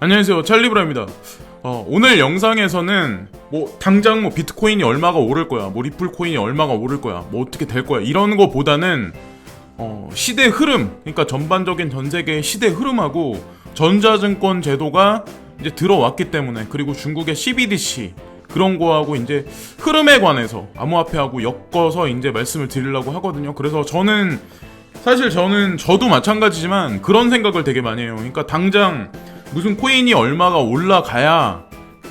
안녕하세요, 찰리브라입니다. 오늘 영상에서는 당장 비트코인이 얼마가 오를 거야, 리플 코인이 얼마가 오를 거야, 어떻게 될 거야, 이런 거보다는 시대 흐름, 그러니까 전반적인 전 세계의 시대 흐름하고 전자증권 제도가 이제 들어왔기 때문에, 그리고 중국의 CBDC 그런 거하고 이제 흐름에 관해서 암호화폐하고 엮어서 이제 말씀을 드리려고 하거든요. 그래서 저도 마찬가지지만 그런 생각을 되게 많이 해요. 그러니까 당장 무슨 코인이 얼마가 올라가야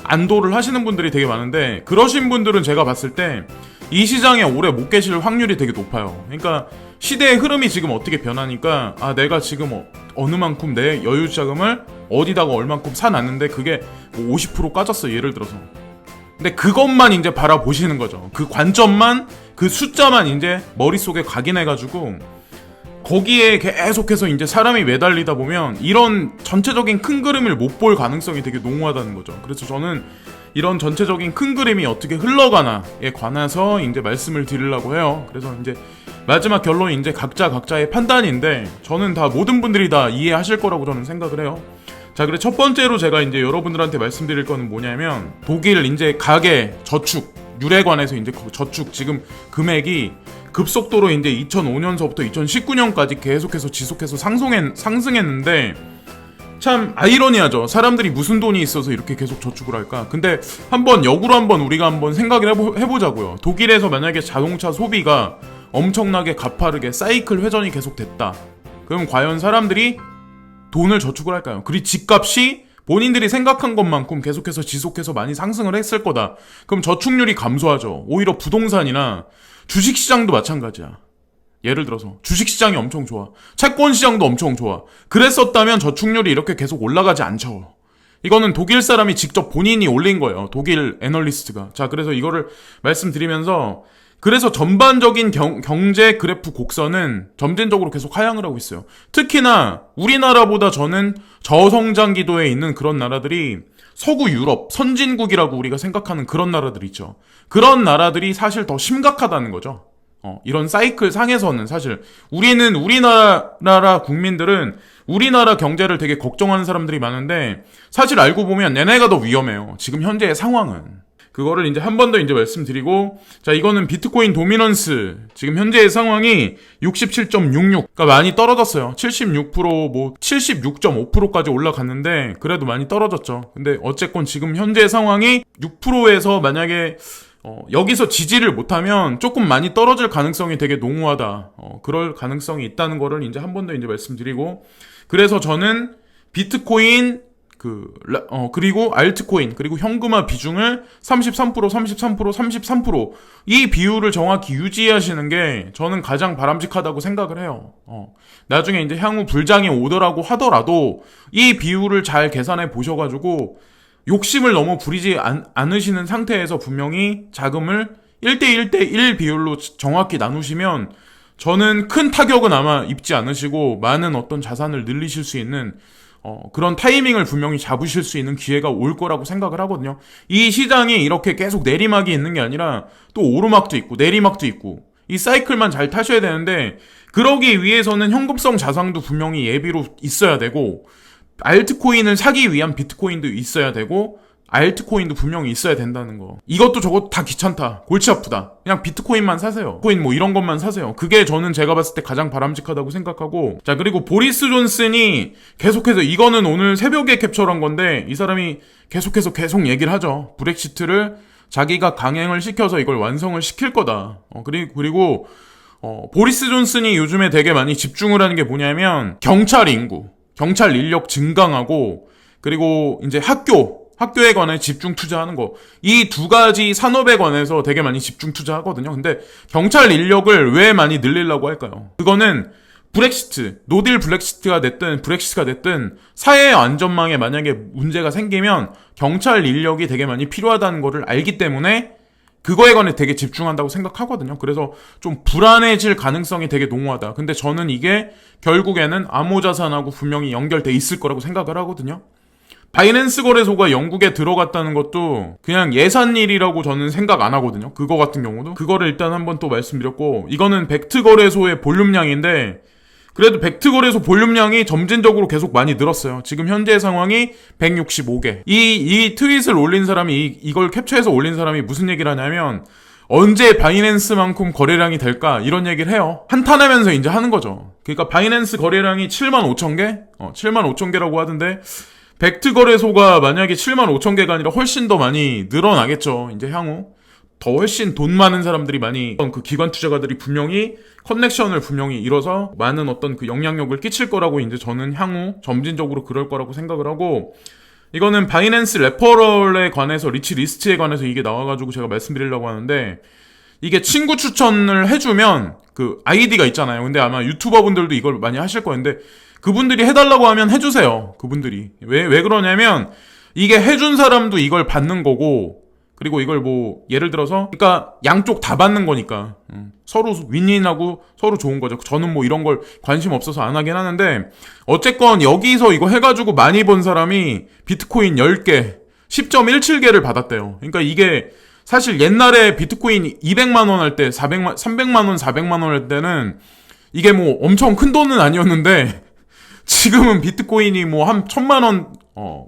안도를 하시는 분들이 되게 많은데, 그러신 분들은 제가 봤을 때 이 시장에 오래 못 계실 확률이 되게 높아요. 그러니까 시대의 흐름이 지금 어떻게 변하니까, 내가 지금 어느 만큼 내 여유 자금을 어디다가 얼만큼 사놨는데 그게 50% 까졌어, 예를 들어서. 근데 그것만 이제 바라보시는 거죠. 그 관점만, 그 숫자만 이제 머릿속에 각인해가지고 거기에 계속해서 이제 사람이 매달리다 보면 이런 전체적인 큰 그림을 못 볼 가능성이 되게 농후하다는 거죠. 그래서 저는 이런 전체적인 큰 그림이 어떻게 흘러가나에 관해서 이제 말씀을 드리려고 해요. 그래서 이제 마지막 결론이 이제 각자의 판단인데, 저는 다 모든 분들이 다 이해하실 거라고 저는 생각을 해요. 자, 그래 첫 번째로 제가 이제 여러분들한테 말씀드릴 거는 뭐냐면, 독일 이제 가계 저축 률에 관해서 이제 저축 지금 금액이 급속도로 이제 2005년서부터 2019년까지 계속해서 지속해서 상승했는데, 참 아이러니하죠. 사람들이 무슨 돈이 있어서 이렇게 계속 저축을 할까? 근데 역으로 우리가 한번 생각을 해보자고요. 독일에서 만약에 자동차 소비가 엄청나게 가파르게 사이클 회전이 계속 됐다. 그럼 과연 사람들이 돈을 저축을 할까요? 그리고 집값이 본인들이 생각한 것만큼 계속해서 지속해서 많이 상승을 했을 거다. 그럼 저축률이 감소하죠. 오히려 부동산이나 주식시장도 마찬가지야. 예를 들어서 주식시장이 엄청 좋아, 채권시장도 엄청 좋아. 그랬었다면 저축률이 이렇게 계속 올라가지 않죠. 이거는 독일 사람이 직접 본인이 올린 거예요, 독일 애널리스트가. 자, 그래서 이거를 말씀드리면서, 그래서 전반적인 경제 그래프 곡선은 점진적으로 계속 하향을 하고 있어요. 특히나 우리나라보다 저는 저성장 기도에 있는 그런 나라들이 서구 유럽, 선진국이라고 우리가 생각하는 그런 나라들 있죠. 그런 나라들이 사실 더 심각하다는 거죠. 이런 사이클 상에서는 사실 우리나라 국민들은 우리나라 경제를 되게 걱정하는 사람들이 많은데, 사실 알고 보면 얘네가 더 위험해요, 지금 현재의 상황은. 그거를 이제 한 번 더 이제 말씀드리고, 자, 이거는 비트코인 도미넌스 지금 현재의 상황이 67.66, 그러니까 많이 떨어졌어요. 76%, 76.5%까지 올라갔는데 그래도 많이 떨어졌죠. 근데 어쨌건 지금 현재 상황이 6%에서 만약에 여기서 지지를 못하면 조금 많이 떨어질 가능성이 되게 농후하다. 그럴 가능성이 있다는 거를 이제 한 번 더 이제 말씀드리고, 그래서 저는 비트코인, 그리고 알트코인, 그리고 현금화 비중을 33%, 이 비율을 정확히 유지하시는 게 저는 가장 바람직하다고 생각을 해요. 나중에 이제 향후 불장이 오더라고 하더라도 이 비율을 잘 계산해 보셔가지고 욕심을 너무 부리지 않으시는 상태에서 분명히 자금을 1대1 비율로 정확히 나누시면 저는 큰 타격은 아마 입지 않으시고 많은 어떤 자산을 늘리실 수 있는 그런 타이밍을 분명히 잡으실 수 있는 기회가 올 거라고 생각을 하거든요. 이 시장이 이렇게 계속 내리막이 있는 게 아니라 또 오르막도 있고 내리막도 있고, 이 사이클만 잘 타셔야 되는데, 그러기 위해서는 현금성 자산도 분명히 예비로 있어야 되고, 알트코인을 사기 위한 비트코인도 있어야 되고, 알트코인도 분명히 있어야 된다는 거. 이것도 저것도 다 귀찮다, 골치 아프다, 그냥 비트코인만 사세요. 코인 이런 것만 사세요. 그게 저는 제가 봤을 때 가장 바람직하다고 생각하고. 자, 그리고 보리스 존슨이 계속해서, 이거는 오늘 새벽에 캡처한 건데, 이 사람이 계속 얘기를 하죠. 브렉시트를 자기가 강행을 시켜서 이걸 완성을 시킬 거다. 그리고 보리스 존슨이 요즘에 되게 많이 집중을 하는 게 뭐냐면, 경찰 인력 증강하고, 그리고 이제 학교에 관해 집중 투자하는 거. 이 두 가지 산업에 관해서 되게 많이 집중 투자하거든요. 근데 경찰 인력을 왜 많이 늘리려고 할까요? 그거는 노딜 브렉시트가 됐든 사회 안전망에 만약에 문제가 생기면 경찰 인력이 되게 많이 필요하다는 거를 알기 때문에 그거에 관해 되게 집중한다고 생각하거든요. 그래서 좀 불안해질 가능성이 되게 농후하다. 근데 저는 이게 결국에는 암호자산하고 분명히 연결돼 있을 거라고 생각을 하거든요. 바이낸스 거래소가 영국에 들어갔다는 것도 그냥 예산일이라고 저는 생각 안 하거든요. 그거 같은 경우도. 그거를 일단 한번 또 말씀드렸고, 이거는 벡트 거래소의 볼륨량인데, 그래도 벡트 거래소 볼륨량이 점진적으로 계속 많이 늘었어요. 지금 현재 상황이 165개. 이 트윗을 올린 사람이 이걸 캡처해서 올린 사람이 무슨 얘기를 하냐면 언제 바이낸스만큼 거래량이 될까 이런 얘기를 해요. 한탄하면서 이제 하는 거죠. 그러니까 바이낸스 거래량이 7만 5천 개? 7만 5천 개라고 하던데 벡트 거래소가 만약에 7만 5천 개가 아니라 훨씬 더 많이 늘어나겠죠. 이제 향후 더 훨씬 돈 많은 사람들이 많이 그 기관 투자가들이 분명히 커넥션을 분명히 이뤄서 많은 어떤 그 영향력을 끼칠 거라고 이제 저는 향후 점진적으로 그럴 거라고 생각을 하고, 이거는 바이낸스 레퍼럴에 관해서 리치 리스트에 관해서 이게 나와가지고 제가 말씀드리려고 하는데, 이게 친구 추천을 해주면 그 아이디가 있잖아요. 근데 아마 유튜버 분들도 이걸 많이 하실 거였는데 그분들이 해달라고 하면 해주세요. 그분들이 왜 그러냐면 이게 해준 사람도 이걸 받는 거고, 그리고 이걸 뭐 예를 들어서 그러니까 양쪽 다 받는 거니까 서로 윈윈하고 서로 좋은 거죠. 저는 뭐 이런 걸 관심 없어서 안 하긴 하는데 어쨌건 여기서 이거 해가지고 많이 번 사람이 비트코인 10개 10.17개를 받았대요. 그러니까 이게 사실 옛날에 비트코인 200만 원 할 때 300만 원 400만 원 할 때는 이게 뭐 엄청 큰 돈은 아니었는데 지금은 비트코인이 뭐 한 1000만 원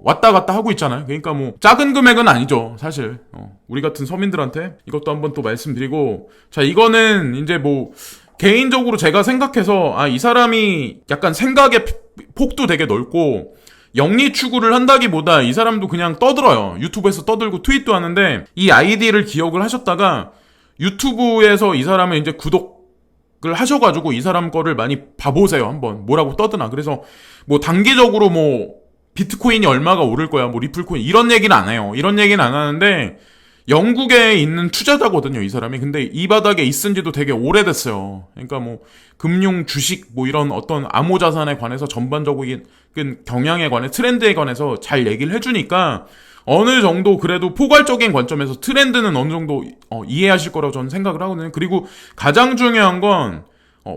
왔다 갔다 하고 있잖아요. 그러니까 뭐 작은 금액은 아니죠, 사실. 우리 같은 서민들한테 이것도 한번 또 말씀드리고, 자, 이거는 이제 뭐 개인적으로 제가 생각해서 이 사람이 약간 생각의 폭도 되게 넓고 영리 추구를 한다기보다 이 사람도 그냥 떠들어요. 유튜브에서 떠들고 트윗도 하는데 이 아이디를 기억을 하셨다가 유튜브에서 이 사람을 이제 구독을 하셔가지고 이 사람 거를 많이 봐보세요. 한번 뭐라고 떠드나. 그래서 뭐 단기적으로 뭐 비트코인이 얼마가 오를 거야, 뭐 리플코인 이런 얘기는 안 해요. 이런 얘기는 안 하는데 영국에 있는 투자자거든요, 이 사람이. 근데 이 바닥에 있은 지도 되게 오래됐어요. 그러니까 뭐 금융, 주식 뭐 이런 어떤 암호 자산에 관해서 전반적인 경향에 관해 트렌드에 관해서 잘 얘기를 해주니까 어느 정도 그래도 포괄적인 관점에서 트렌드는 어느 정도 이해하실 거라고 저는 생각을 하거든요. 그리고 가장 중요한 건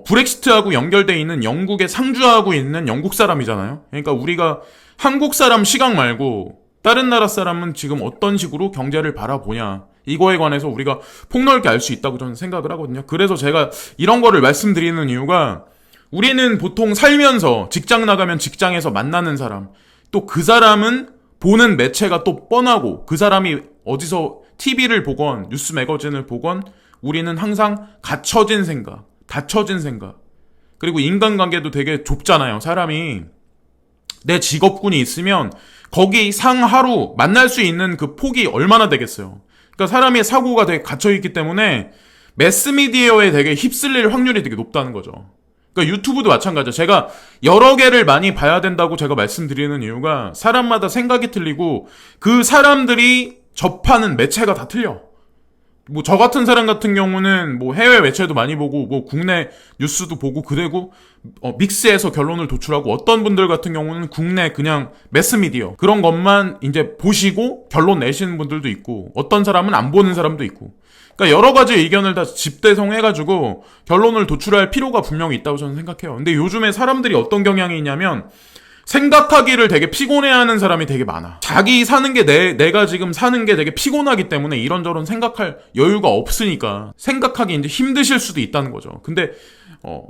브렉시트하고 연결돼 있는 영국에 상주하고 있는 영국 사람이잖아요. 그러니까 우리가 한국 사람 시각 말고 다른 나라 사람은 지금 어떤 식으로 경제를 바라보냐, 이거에 관해서 우리가 폭넓게 알 수 있다고 저는 생각을 하거든요. 그래서 제가 이런 거를 말씀드리는 이유가 우리는 보통 살면서 직장 나가면 직장에서 만나는 사람, 또 그 사람은 보는 매체가 또 뻔하고 그 사람이 어디서 TV를 보건 뉴스 매거진을 보건 우리는 항상 갇혀진 생각, 닫혀진 생각, 그리고 인간관계도 되게 좁잖아요. 사람이 내 직업군이 있으면 거기 상하루 만날 수 있는 그 폭이 얼마나 되겠어요. 그러니까 사람의 사고가 되게 갇혀있기 때문에 매스미디어에 되게 휩쓸릴 확률이 되게 높다는 거죠. 그러니까 유튜브도 마찬가지죠. 제가 여러 개를 많이 봐야 된다고 제가 말씀드리는 이유가 사람마다 생각이 틀리고 그 사람들이 접하는 매체가 다 틀려. 뭐 저 같은 사람 같은 경우는 뭐 해외 매체도 많이 보고 뭐 국내 뉴스도 보고 그리고 믹스해서 결론을 도출하고, 어떤 분들 같은 경우는 국내 그냥 매스미디어 그런 것만 이제 보시고 결론 내시는 분들도 있고, 어떤 사람은 안 보는 사람도 있고, 그러니까 여러 가지 의견을 다 집대성해가지고 결론을 도출할 필요가 분명히 있다고 저는 생각해요. 근데 요즘에 사람들이 어떤 경향이 있냐면 생각하기를 되게 피곤해하는 사람이 되게 많아. 자기 사는 게 내가 지금 사는 게 되게 피곤하기 때문에 이런저런 생각할 여유가 없으니까 생각하기 이제 힘드실 수도 있다는 거죠. 근데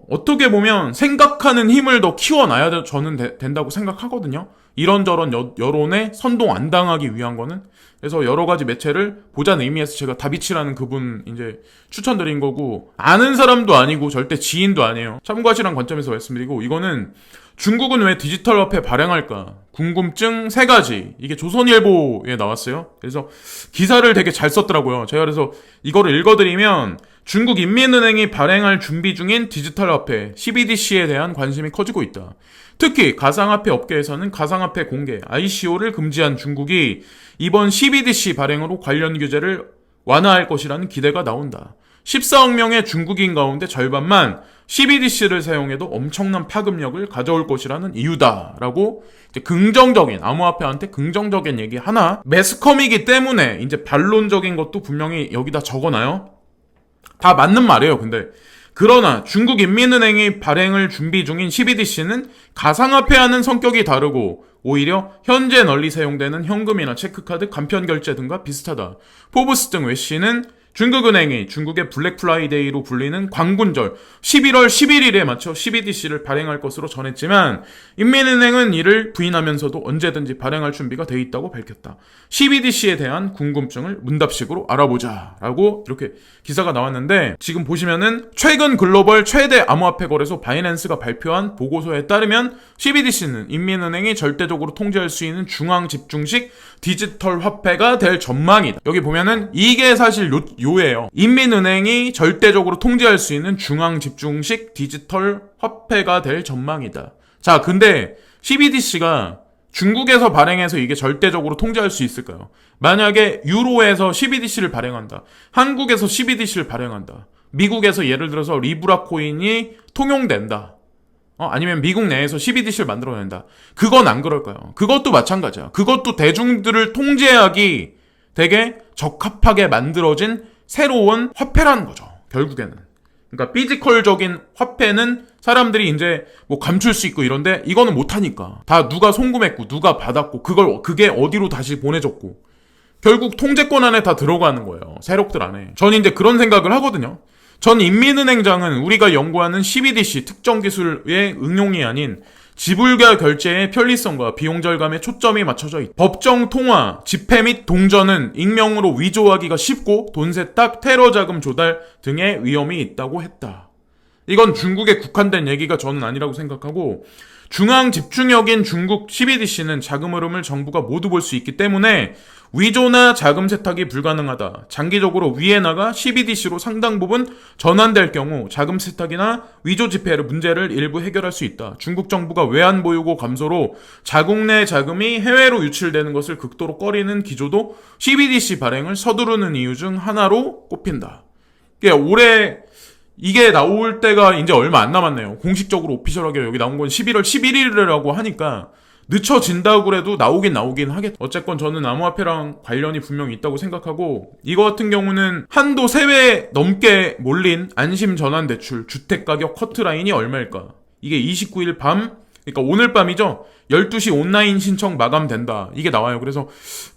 어떻게 보면 생각하는 힘을 더 키워놔야 저는 된다고 생각하거든요. 이런저런 여론에 선동 안 당하기 위한 거는. 그래서 여러 가지 매체를 보자는 의미에서 제가 다비치라는 그분 이제 추천드린 거고, 아는 사람도 아니고 절대 지인도 아니에요. 참고하시라는 관점에서 말씀드리고, 이거는 중국은 왜 디지털 화폐 발행할까? 궁금증 3가지. 이게 조선일보에 나왔어요. 그래서 기사를 되게 잘 썼더라고요. 제가 그래서 이거를 읽어드리면, 중국 인민은행이 발행할 준비 중인 디지털 화폐 CBDC에 대한 관심이 커지고 있다. 특히 가상화폐 업계에서는 가상화폐 공개 ICO를 금지한 중국이 이번 CBDC 발행으로 관련 규제를 완화할 것이라는 기대가 나온다. 14억 명의 중국인 가운데 절반만 CBDC를 사용해도 엄청난 파급력을 가져올 것이라는 이유다라고 이제 긍정적인, 암호화폐한테 긍정적인 얘기 하나, 매스컴이기 때문에 이제 반론적인 것도 분명히 여기다 적어놔요. 다 맞는 말이에요. 근데 그러나 중국 인민은행이 발행을 준비 중인 CBDC는 가상화폐와는 성격이 다르고 오히려 현재 널리 사용되는 현금이나 체크카드, 간편결제 등과 비슷하다. 포브스 등 외신은 중국은행이 중국의 블랙 프라이데이로 불리는 광군절 11월 11일에 맞춰 CBDC를 발행할 것으로 전했지만 인민은행은 이를 부인하면서도 언제든지 발행할 준비가 돼 있다고 밝혔다. CBDC에 대한 궁금증을 문답식으로 알아보자 라고 이렇게 기사가 나왔는데, 지금 보시면은 최근 글로벌 최대 암호화폐 거래소 바이낸스가 발표한 보고서에 따르면 CBDC는 인민은행이 절대적으로 통제할 수 있는 중앙 집중식 디지털 화폐가 될 전망이다. 여기 보면은 이게 사실 요예요. 인민은행이 절대적으로 통제할 수 있는 중앙 집중식 디지털 화폐가 될 전망이다. 자, 근데 CBDC가 중국에서 발행해서 이게 절대적으로 통제할 수 있을까요? 만약에 유로에서 CBDC를 발행한다. 한국에서 CBDC를 발행한다. 미국에서 예를 들어서 리브라 코인이 통용된다. 아니면 미국 내에서 CBDC를 만들어낸다. 그건 안 그럴까요? 그것도 마찬가지야. 그것도 대중들을 통제하기 되게 적합하게 만들어진 새로운 화폐라는 거죠. 결국에는. 그러니까 피지컬적인 화폐는 사람들이 이제 뭐 감출 수 있고 이런데 이거는 못하니까. 다 누가 송금했고 누가 받았고 그게 어디로 다시 보내줬고 결국 통제권 안에 다 들어가는 거예요. 세력들 안에. 전 이제 그런 생각을 하거든요. 전 인민은행장은 우리가 연구하는 CBDC 특정 기술의 응용이 아닌 지불과 결제의 편리성과 비용 절감에 초점이 맞춰져 있다. 법정 통화, 지폐 및 동전은 익명으로 위조하기가 쉽고 돈 세탁, 테러 자금 조달 등의 위험이 있다고 했다. 이건 중국에 국한된 얘기가 저는 아니라고 생각하고, 중앙 집중력인 중국 CBDC는 자금 흐름을 정부가 모두 볼 수 있기 때문에 위조나 자금 세탁이 불가능하다. 장기적으로 위엔화가 CBDC로 상당 부분 전환될 경우 자금 세탁이나 위조 지폐의 문제를 일부 해결할 수 있다. 중국 정부가 외환 보유고 감소로 자국 내 자금이 해외로 유출되는 것을 극도로 꺼리는 기조도 CBDC 발행을 서두르는 이유 중 하나로 꼽힌다. 올해 이게 나올 때가 이제 얼마 안 남았네요. 공식적으로 오피셜하게 여기 나온 건 11월 11일이라고 하니까 늦춰진다고 그래도 나오긴 하겠다. 어쨌건 저는 암호화폐랑 관련이 분명히 있다고 생각하고, 이거 같은 경우는 한도 3배 넘게 몰린 안심전환대출 주택가격 커트라인이 얼마일까? 이게 29일 밤, 그러니까 오늘 밤이죠. 12시 온라인 신청 마감된다. 이게 나와요. 그래서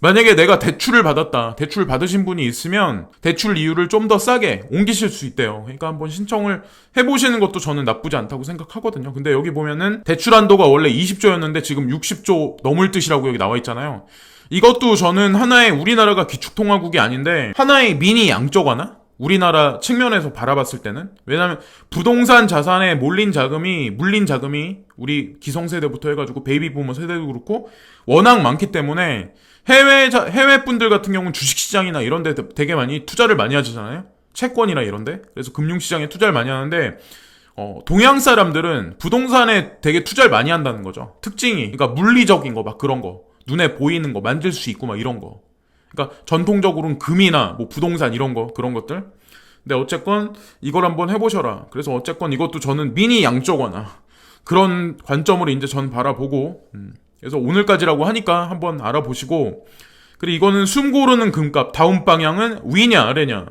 만약에 내가 대출을 받았다. 대출 받으신 분이 있으면 대출 이율을 좀 더 싸게 옮기실 수 있대요. 그러니까 한번 신청을 해보시는 것도 저는 나쁘지 않다고 생각하거든요. 근데 여기 보면은 대출 한도가 원래 20조였는데 지금 60조 넘을 뜻이라고 여기 나와 있잖아요. 이것도 저는 하나의 우리나라가 기축통화국이 아닌데 하나의 미니 양적완화? 우리나라 측면에서 바라봤을 때는. 왜냐면 부동산 자산에 물린 자금이 우리 기성세대부터 해가지고 베이비부머 세대도 그렇고 워낙 많기 때문에 해외 분들 같은 경우는 주식시장이나 이런 데 되게 많이 투자를 많이 하잖아요. 채권이나 이런 데. 그래서 금융시장에 투자를 많이 하는데 동양 사람들은 부동산에 되게 투자를 많이 한다는 거죠. 특징이. 그러니까 물리적인 거 막 그런 거. 눈에 보이는 거 만질 수 있고 막 이런 거. 그러니까 전통적으로는 금이나 뭐 부동산 이런 거 그런 것들. 근데 어쨌건 이걸 한번 해보셔라. 그래서 어쨌건 이것도 저는 미니 양적완화 그런 관점으로 이제 전 바라보고, 그래서 오늘까지라고 하니까 한번 알아보시고, 그리고 이거는 숨 고르는 금값 다운 방향은 위냐 아래냐.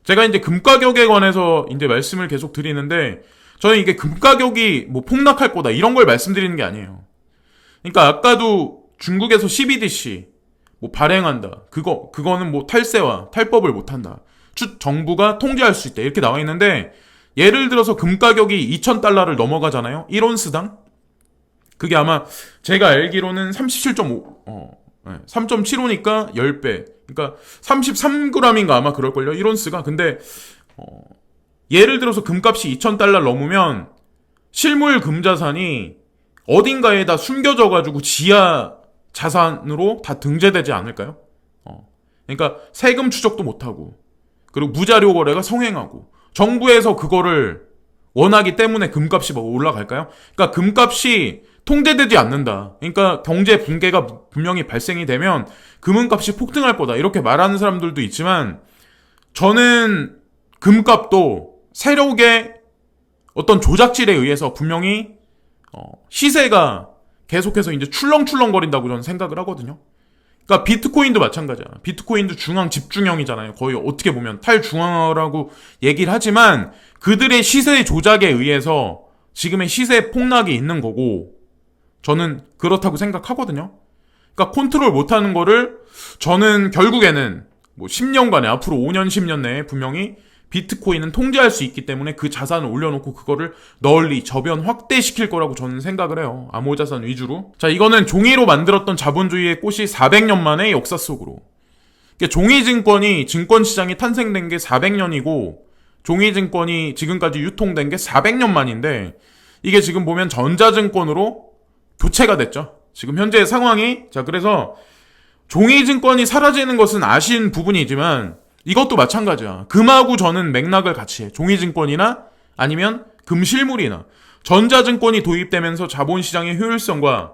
제가 이제 금 가격에 관해서 이제 말씀을 계속 드리는데 저는 이게 금 가격이 뭐 폭락할 거다 이런 걸 말씀드리는 게 아니에요. 그러니까 아까도 중국에서 CBDC 뭐 발행한다. 그거는 뭐 탈법을 못한다. 정부가 통제할 수 있다. 이렇게 나와 있는데, 예를 들어서 금 가격이 2,000달러를 넘어가잖아요. 1온스당? 그게 아마 제가 알기로는 3.75니까 10배. 그러니까 33g인가 아마 그럴걸요. 1온스가. 근데 예를 들어서 금값이 2,000달러 넘으면 실물 금자산이 어딘가에다 숨겨져가지고 지하 자산으로 다 등재되지 않을까요? 그러니까 세금 추적도 못하고, 그리고 무자료 거래가 성행하고, 정부에서 그거를 원하기 때문에 금값이 막 올라갈까요? 그러니까 금값이 통제되지 않는다. 그러니까 경제 붕괴가 분명히 발생이 되면 금은값이 폭등할 거다. 이렇게 말하는 사람들도 있지만, 저는 금값도 세력의 어떤 조작질에 의해서 분명히 시세가 계속해서 이제 출렁출렁거린다고 저는 생각을 하거든요. 그러니까 비트코인도 마찬가지야. 비트코인도 중앙 집중형이잖아요. 거의 어떻게 보면 탈중앙화라고 얘기를 하지만 그들의 시세 조작에 의해서 지금의 시세 폭락이 있는 거고, 저는 그렇다고 생각하거든요. 그러니까 컨트롤 못하는 거를 저는 결국에는 뭐 10년간에 앞으로 5년 10년 내에 분명히 비트코인은 통제할 수 있기 때문에 그 자산을 올려놓고 그거를 널리 저변 확대시킬 거라고 저는 생각을 해요. 암호자산 위주로. 자, 이거는 종이로 만들었던 자본주의의 꽃이 400년 만의 역사 속으로. 종이증권이 증권시장이 탄생된 게 400년이고 종이증권이 지금까지 유통된 게 400년 만인데 이게 지금 보면 전자증권으로 교체가 됐죠. 지금 현재의 상황이. 자, 그래서 종이증권이 사라지는 것은 아쉬운 부분이지만 이것도 마찬가지야. 금하고 저는 맥락을 같이 해. 종이증권이나 아니면 금실물이나 전자증권이 도입되면서 자본시장의 효율성과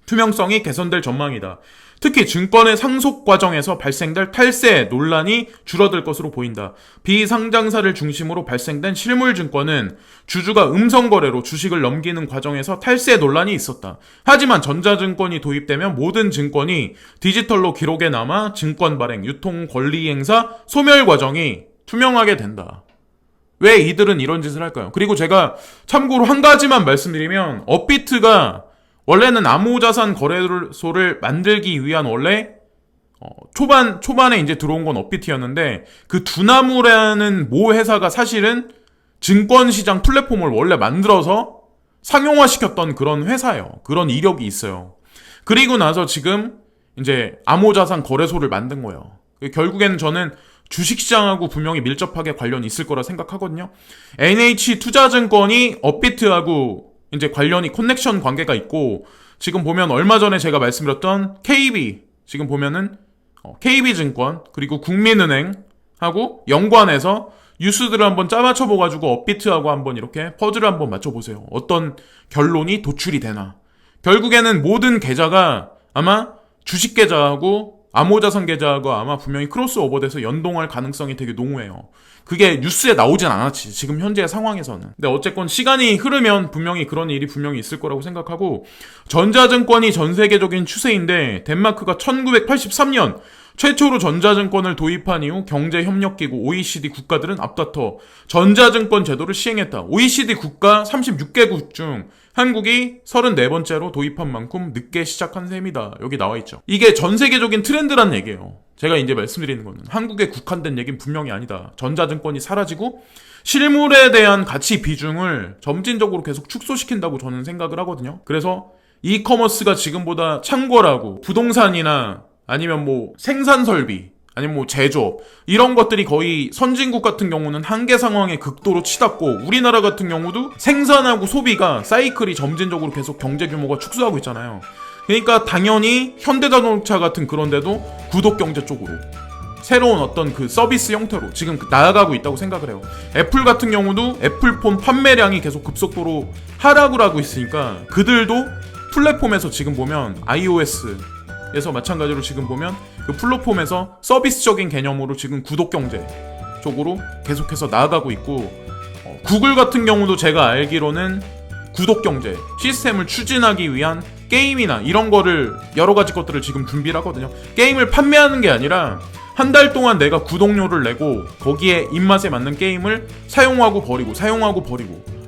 투명성이 개선될 전망이다. 특히 증권의 상속 과정에서 발생될 탈세 논란이 줄어들 것으로 보인다. 비상장사를 중심으로 발생된 실물증권은 주주가 음성거래로 주식을 넘기는 과정에서 탈세 논란이 있었다. 하지만 전자증권이 도입되면 모든 증권이 디지털로 기록에 남아 증권 발행, 유통, 권리 행사, 소멸 과정이 투명하게 된다. 왜 이들은 이런 짓을 할까요? 그리고 제가 참고로 한 가지만 말씀드리면 업비트가 원래는 암호자산 거래소를 만들기 위한 원래 초반에 이제 들어온 건 업비트였는데 그 두나무라는 모 회사가 사실은 증권시장 플랫폼을 원래 만들어서 상용화시켰던 그런 회사예요. 그런 이력이 있어요. 그리고 나서 지금 이제 암호자산 거래소를 만든 거예요. 결국에는 저는 주식시장하고 분명히 밀접하게 관련이 있을 거라 생각하거든요. NH투자증권이 업비트하고 이제 관련이 커넥션 관계가 있고 지금 보면 얼마 전에 제가 말씀드렸던 KB 지금 보면은 KB증권 그리고 국민은행하고 연관해서 뉴스들을 한번 짜맞춰봐가지고 업비트하고 한번 이렇게 퍼즐을 한번 맞춰보세요. 어떤 결론이 도출이 되나. 결국에는 모든 계좌가 아마 주식 계좌하고 암호자산 계좌하고 아마 분명히 크로스오버돼서 연동할 가능성이 되게 농후해요. 그게 뉴스에 나오진 않았지 지금 현재의 상황에서는. 근데 어쨌건 시간이 흐르면 분명히 그런 일이 분명히 있을 거라고 생각하고 전자증권이 전세계적인 추세인데 덴마크가 1983년 최초로 전자증권을 도입한 이후 경제협력기구 OECD 국가들은 앞다퉈 전자증권 제도를 시행했다. OECD 국가 36개국 중 한국이 34번째로 도입한 만큼 늦게 시작한 셈이다. 여기 나와있죠. 이게 전세계적인 트렌드란 얘기예요. 제가 이제 말씀드리는 거는 한국에 국한된 얘기는 분명히 아니다. 전자증권이 사라지고 실물에 대한 가치 비중을 점진적으로 계속 축소시킨다고 저는 생각을 하거든요. 그래서 이커머스가 지금보다 창궐하고 부동산이나 아니면 뭐 생산 설비 아니면 뭐 제조업 이런 것들이 거의 선진국 같은 경우는 한계 상황에 극도로 치닫고 우리나라 같은 경우도 생산하고 소비가 사이클이 점진적으로 계속 경제 규모가 축소하고 있잖아요. 그러니까 당연히 현대자동차 같은 그런 데도 구독경제 쪽으로 새로운 어떤 그 서비스 형태로 지금 나아가고 있다고 생각을 해요. 애플 같은 경우도 애플폰 판매량이 계속 급속도로 하락을 하고 있으니까 그들도 플랫폼에서 지금 보면 iOS에서 마찬가지로 지금 보면 그 플랫폼에서 서비스적인 개념으로 지금 구독경제 쪽으로 계속해서 나아가고 있고 구글 같은 경우도 제가 알기로는 구독경제 시스템을 추진하기 위한 게임이나 이런 거를 여러 가지 것들을 지금 준비를 하거든요. 게임을 판매하는 게 아니라 한 달 동안 내가 구독료를 내고 거기에 입맛에 맞는 게임을 사용하고 버리고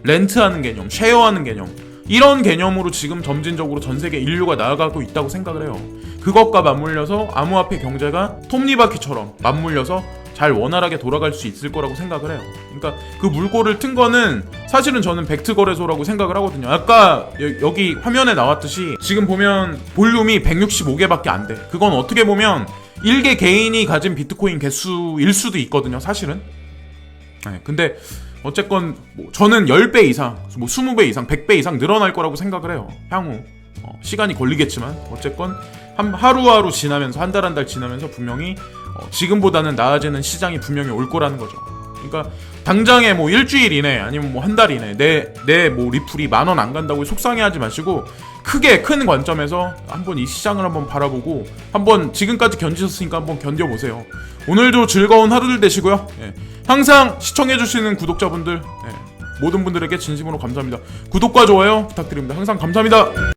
렌트하는 개념, 쉐어하는 개념 이런 개념으로 지금 점진적으로 전 세계 인류가 나아가고 있다고 생각을 해요. 그것과 맞물려서 암호화폐 경제가 톱니바퀴처럼 맞물려서 잘 원활하게 돌아갈 수 있을 거라고 생각을 해요. 그러니까 그 물꼬를 튼 거는 사실은 저는 벡트 거래소라고 생각을 하거든요. 아까 여기 화면에 나왔듯이 지금 보면 볼륨이 165개밖에 안 돼. 그건 어떻게 보면 1개 개인이 가진 비트코인 개수일 수도 있거든요. 사실은. 네, 근데 어쨌건 뭐 저는 10배 이상, 뭐 20배 이상, 100배 이상 늘어날 거라고 생각을 해요. 향후. 시간이 걸리겠지만 어쨌건 하루하루 지나면서 한 달 한 달 지나면서 분명히 지금보다는 나아지는 시장이 분명히 올 거라는 거죠. 그러니까 당장에 뭐 일주일 이내 아니면 뭐 한 달 이내 내 뭐 리플이 10,000원 안 간다고 속상해하지 마시고 크게 큰 관점에서 한번 이 시장을 한번 바라보고 한번 지금까지 견디셨으니까 한번 견뎌보세요. 오늘도 즐거운 하루들 되시고요. 예. 항상 시청해주시는 구독자분들 모든 분들에게 진심으로 감사합니다. 구독과 좋아요 부탁드립니다. 항상 감사합니다.